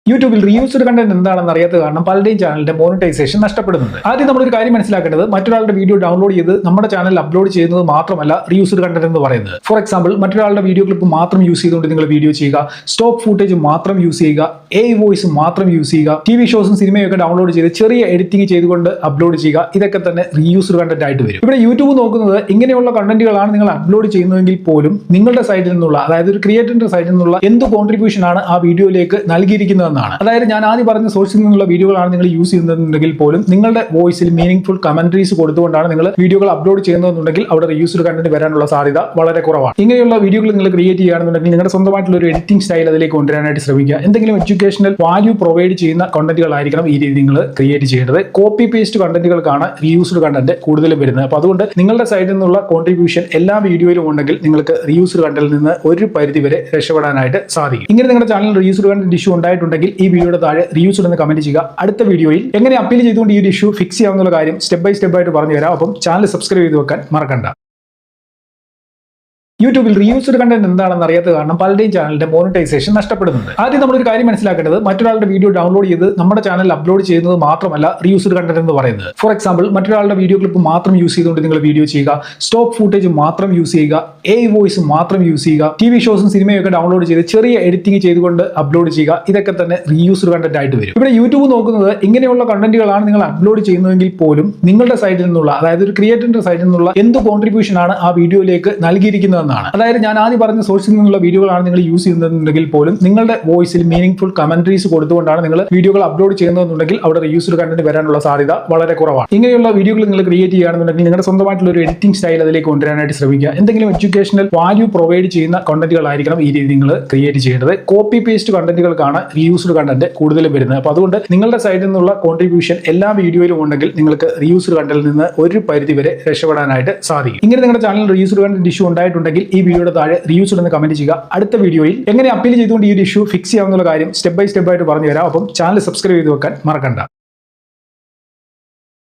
യൂട്യൂബിൽ reused content എന്താണെന്ന് അറിയാത്ത കാരണം പലരുടെയും ചാനലിന്റെ മോണിറ്റൈസേഷൻ നഷ്ടപ്പെടുന്നുണ്ട്. ആദ്യം നമ്മളൊരു കാര്യം മനസ്സിലാക്കേണ്ടത് മറ്റൊരാളുടെ വീഡിയോ ഡൗൺലോഡ് ചെയ്ത് നമ്മുടെ ചാനലിൽ അപ്ലോഡ് ചെയ്യുന്നത് മാത്രമല്ല റീയൂസ്ഡ് കണ്ടന്റ് എന്ന് പറയുന്നത്. ഫോർ എക്സാമ്പിൾ, മറ്റൊരാളുടെ വീഡിയോ ക്ലിപ്പ് മാത്രം യൂസ് ചെയ്തുകൊണ്ട് നിങ്ങൾ വീഡിയോ ചെയ്യുക, സ്റ്റോക്ക് ഫൂട്ടേജ് മാത്രം യൂസ് ചെയ്യുക, AI വോയിസ് മാത്രം യൂസ് ചെയ്യുക, TV ഷോസും സിനിമയും ഒക്കെ ഡൗൺലോഡ് ചെയ്ത് ചെറിയ എഡിറ്റിംഗ് ചെയ്തുകൊണ്ട് അപ്ലോഡ് ചെയ്യുക, ഇതൊക്കെ തന്നെ റീയൂസ്ഡ് കണ്ടന്റ് ആയിട്ട് വരും. ഇവിടെ യൂട്യൂബ് നോക്കുന്നത് ഇങ്ങനെയുള്ള കണ്ടന്റുകളാണ് നിങ്ങൾ അപ്ലോഡ് ചെയ്യുന്നതെങ്കിൽ പോലും നിങ്ങളുടെ സൈഡിൽ നിന്നുള്ള, അതായത് ഒരു ക്രിയേറ്ററിന്റെ സൈഡിൽ നിന്നുള്ള എന്ത് കോൺട്രിബ്യൂഷൻ ആണ് ആ വീഡിയോയിലേക്ക് നൽകിയിരിക്കുന്നത്. അതായത് ഞാൻ ആദ്യം പറഞ്ഞ സോഴ്സിൽ നിന്നുള്ള വീഡിയോകളാണ് നിങ്ങൾ യൂസ് ചെയ്യുന്നതെന്നുണ്ടെങ്കിൽ പോലും നിങ്ങളുടെ വോയിസിൽ മീനിങ് കമന്ററീസ് കൊടുത്തുകൊണ്ടാണ് നിങ്ങൾ വീഡിയോകൾ അപ്ലോഡ് ചെയ്യുന്നതെന്നുണ്ടെങ്കിൽ അവിടെ റീയൂസ്ഡ് കണ്ടന്റ് വരാനുള്ള സാധ്യത വളരെ കുറവാണ്. ഇങ്ങനെയുള്ള വീഡിയോകൾ നിങ്ങൾ ക്രിയേറ്റ് ചെയ്യുകയാണെന്നുണ്ടെങ്കിൽ നിങ്ങളുടെ സ്വന്തമായിട്ടുള്ള ഒരു എഡിറ്റിംഗ് സ്റ്റൈൽ അതിലേക്ക് കൊണ്ടുവരാനായിട്ട് ശ്രമിക്കുക. എന്തെങ്കിലും എഡ്യൂക്കേഷണൽ വാല്യൂ പ്രൊവൈഡ് ചെയ്യുന്ന കണ്ടന്റുകളായിരിക്കണം ഈ രീതി നിങ്ങൾ ക്രിയേറ്റ് ചെയ്യേണ്ടത്. കോപ്പി പേസ്റ്റ് കണ്ടന്റുകൾക്കാണ് റീയൂസ്ഡ് കണ്ടന്റ് കൂടുതലും വരുന്നത്. അപ്പോൾ അതുകൊണ്ട് നിങ്ങളുടെ സൈഡിൽ നിന്നുള്ള കോൺട്രിബ്യൂഷൻ എല്ലാ വീഡിയോയിലും ഉണ്ടെങ്കിൽ നിങ്ങൾക്ക് റീയൂസ്ഡ് കണ്ടന്റിൽ നിന്ന് ഒരു പരിധി വരെ രക്ഷപ്പെടാനായിട്ട് സാധിക്കും. ഇങ്ങനെ നിങ്ങളുടെ ചാനൽ റീയൂസ്ഡ് കണ്ടന്റ് ഇഷ്യൂ ഉണ്ടായിട്ടുണ്ടെങ്കിൽ ഈ വീഡിയോയുടെ താഴെ റീയൂസ്ഡ് എന്ന് കമന്റ് ചെയ്യുക. അടുത്ത വീഡിയോയിൽ എങ്ങനെ അപ്പീൽ ചെയ്തുകൊണ്ട് ഈ ഒരു ഇഷ്യൂ ഫിക്സ് ചെയ്യാവുന്ന കാര്യം സ്റ്റെപ്പ് ബൈ സ്റ്റെപ്പ് ആയിട്ട് പറഞ്ഞു തരാം. അപ്പം ചാനൽ സബ്സ്ക്രൈബ് ചെയ്ത് വെക്കാൻ മറക്കണ്ട. യൂട്യൂബിൽ റീയൂസ്ഡ് കണ്ടന്റ് എന്താണെന്ന് അറിയാത്ത കാരണം പലരുടെയും ചാനലിന്റെ മോണിറ്റൈസേഷൻ നഷ്ടപ്പെടുന്നുണ്ട്. ആദ്യം നമ്മളൊരു കാര്യം മനസ്സിലാക്കേണ്ടത് മറ്റൊരാളുടെ വീഡിയോ ഡൗൺലോഡ് ചെയ്ത് നമ്മുടെ ചാനലിൽ അപ്ലോഡ് ചെയ്യുന്നത് മാത്രമല്ല റീയൂസ്ഡ് കണ്ടന്റ് എന്ന് പറയുന്നത്. ഫോർ എക്സാമ്പിൾ, മറ്റൊരാളുടെ വീഡിയോ ക്ലിപ്പ് മാത്രം യൂസ് ചെയ്തുകൊണ്ട് നിങ്ങൾ വീഡിയോ ചെയ്യുക, സ്റ്റോക്ക് ഫൂട്ടേജ് മാത്രം യൂസ് ചെയ്യുക, AI വോയിസ് മാത്രം യൂസ് ചെയ്യുക, TV ഷോസും സിനിമയും ഒക്കെ ഡൗൺലോഡ് ചെയ്ത് ചെറിയ എഡിറ്റിംഗ് ചെയ്തുകൊണ്ട് അപ്ലോഡ് ചെയ്യുക, ഇതൊക്കെ തന്നെ റീയൂസ്ഡ് കണ്ടന്റ് ആയിട്ട് വരും. ഇവിടെ യൂട്യൂബ് നോക്കുന്നത് ഇങ്ങനെയുള്ള കണ്ടന്റുകളാണ് നിങ്ങൾ അപ്ലോഡ് ചെയ്യുന്നതെങ്കിൽ പോലും നിങ്ങളുടെ സൈഡിൽ നിന്നുള്ള, അതായത് ഒരു ക്രിയേറ്ററിന്റെ സൈഡിൽ നിന്നുള്ള എന്ത് കോൺട്രിബ്യൂഷൻ ആണ് ആ വീഡിയോയിലേക്ക് നൽകിയിരിക്കുന്നത്. അതായത് ഞാൻ ആദ്യം പറഞ്ഞ സോഴ്സിൽ നിന്നുള്ള വീഡിയോകളാണ് നിങ്ങൾ യൂസ് ചെയ്യുന്നതെന്നുണ്ടെങ്കിൽ പോലും നിങ്ങളുടെ വോയിസിൽ മീനിങ് കമന്ററീസ് കൊടുത്തുകൊണ്ടാണ് നിങ്ങൾ വീഡിയോകൾ അപ്ലോഡ് ചെയ്യുന്നതെന്നുണ്ടെങ്കിൽ അവിടെ റീയൂസ്ഡ് കണ്ടന്റ് വരാനുള്ള സാധ്യത വളരെ കുറവാണ്. ഇങ്ങനെയുള്ള വീഡിയോകൾ നിങ്ങൾ ക്രിയേറ്റ് ചെയ്യുകയാണെന്നുണ്ടെങ്കിൽ നിങ്ങളുടെ സ്വന്തമായിട്ടുള്ള ഒരു എഡിറ്റിംഗ് സ്റ്റൈൽ അതിലേക്ക് കൊണ്ടുവരാനായിട്ട് ശ്രമിക്കുക. എന്തെങ്കിലും എഡ്യൂക്കേഷണൽ വാല്യൂ പ്രൊവൈഡ് ചെയ്യുന്ന കണ്ടന്റുകളായിരിക്കണം ഈ രീതി നിങ്ങൾ ക്രിയേറ്റ് ചെയ്യേണ്ടത്. കോപ്പി പേസ്റ്റ് കണ്ടന്റുകൾക്കാണ് റീയൂസ്ഡ് കണ്ടന്റ് കൂടുതലും വരുന്നത്. അപ്പോൾ അതുകൊണ്ട് നിങ്ങളുടെ സൈഡിൽ നിന്നുള്ള കോൺട്രിബ്യൂഷൻ എല്ലാ വീഡിയോയിലും ഉണ്ടെങ്കിൽ നിങ്ങൾക്ക് റീയൂസ്ഡ് കണ്ടന്റിൽ നിന്ന് ഒരു പരിധി വരെ രക്ഷപ്പെടാനായിട്ട് സാധിക്കും. ഇങ്ങനെ നിങ്ങളുടെ ചാനൽ റീയൂസ്ഡ് കണ്ടന്റ് ഇഷ്യൂ ഉണ്ടായിട്ടുണ്ടെങ്കിൽ ഈ വീഡിയോയുടെ താഴെ റീയൂസ്ഡ് എന്ന് കമന്റ് ചെയ്യുക. അടുത്ത വീഡിയോയിൽ എങ്ങനെ അപ്പീൽ ചെയ്തുകൊണ്ട് ഈ ഒരു ഇഷ്യൂ ഫിക്സ് ചെയ്യാവുന്ന കാര്യം സ്റ്റെപ്പ് ബൈ സ്റ്റെപ്പ് ആയിട്ട് പറഞ്ഞു തരാം. അപ്പം ചാനൽ സബ്സ്ക്രൈബ് ചെയ്ത് വെക്കാൻ മറക്കണ്ട.